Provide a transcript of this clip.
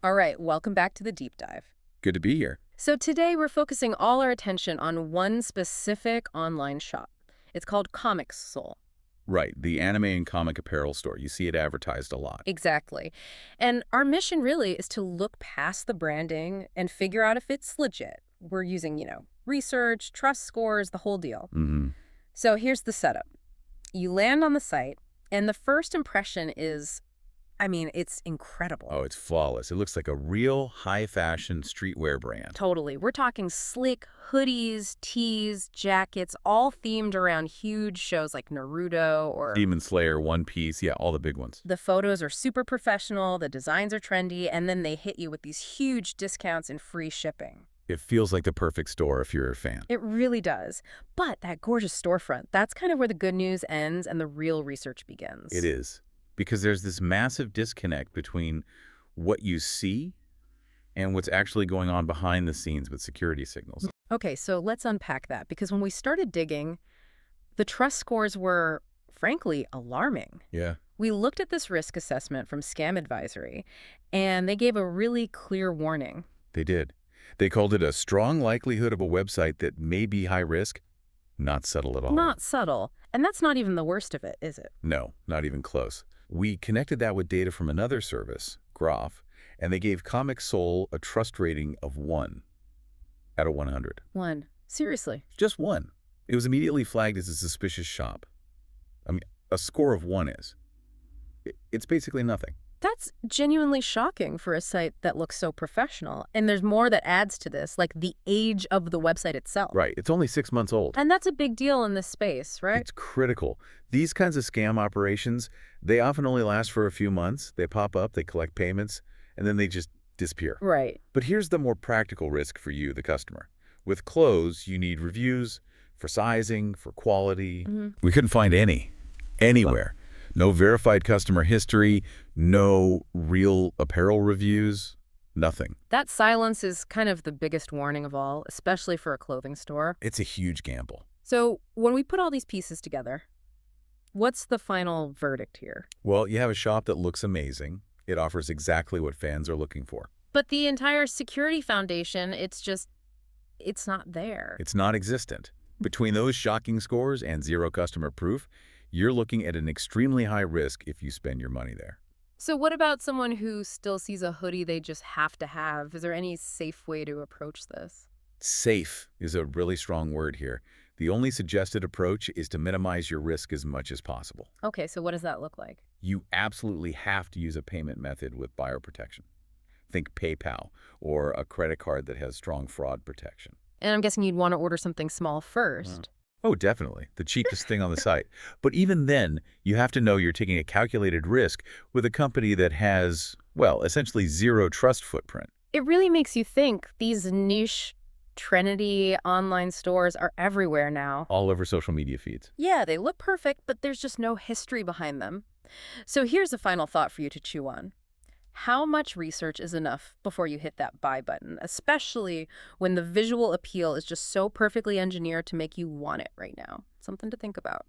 All right, welcome back to the deep dive. Good to be here. So today we're focusing all our attention on one specific online shop. It's called Comicssoul. Right, the anime and comic apparel store. You see it advertised a lot. Exactly. And our mission really is to look past the branding and figure out if it's legit. We're using, research, trust scores, the whole deal. Mm-hmm. So here's the setup. You land on the site, and the first impression is, it's incredible. Oh, it's flawless. It looks like a real high-fashion streetwear brand. Totally. We're talking slick hoodies, tees, jackets, all themed around huge shows like Naruto or... Demon Slayer, One Piece, yeah, all the big ones. The photos are super professional, the designs are trendy, and then they hit you with these huge discounts and free shipping. It feels like the perfect store if you're a fan. It really does. But that gorgeous storefront, that's kind of where the good news ends and the real research begins. It is. Because there's this massive disconnect between what you see and what's actually going on behind the scenes with security signals. Okay, so let's unpack that, because when we started digging, the trust scores were, frankly, alarming. Yeah. We looked at this risk assessment from Scam Advisory, and they gave a really clear warning. They did. They called it a strong likelihood of a website that may be high risk. Not subtle at all. Not subtle. And that's not even the worst of it, is it? No, not even close. We connected that with data from another service, Graph, and they gave Comicssoul a trust rating of 1 out of 100. 1. Seriously? Just 1. It was immediately flagged as a suspicious shop. A score of 1 is. It's basically nothing. That's genuinely shocking for a site that looks so professional. And there's more that adds to this, like the age of the website itself. Right. It's only 6 months old. And that's a big deal in this space, right? It's critical. These kinds of scam operations, they often only last for a few months. They pop up, they collect payments, and then they just disappear. Right. But here's the more practical risk for you, the customer. With clothes, you need reviews for sizing, for quality. Mm-hmm. We couldn't find anywhere. No verified customer history, no real apparel reviews, nothing. That silence is kind of the biggest warning of all, especially for a clothing store. It's a huge gamble. So when we put all these pieces together, what's the final verdict here? Well, you have a shop that looks amazing. It offers exactly what fans are looking for. But the entire security foundation, it's not there. It's non-existent. Between those shocking scores and zero customer proof, you're looking at an extremely high risk if you spend your money there. So what about someone who still sees a hoodie they just have to have? Is there any safe way to approach this? Safe is a really strong word here. The only suggested approach is to minimize your risk as much as possible. Okay, so what does that look like? You absolutely have to use a payment method with buyer protection. Think PayPal or a credit card that has strong fraud protection. And I'm guessing you'd want to order something small first. Oh, definitely. The cheapest thing on the site. But even then, you have to know you're taking a calculated risk with a company that has, well, essentially zero trust footprint. It really makes you think these niche, trendy online stores are everywhere now. All over social media feeds. Yeah, they look perfect, but there's just no history behind them. So here's a final thought for you to chew on. How much research is enough before you hit that buy button, especially when the visual appeal is just so perfectly engineered to make you want it right now? Something to think about.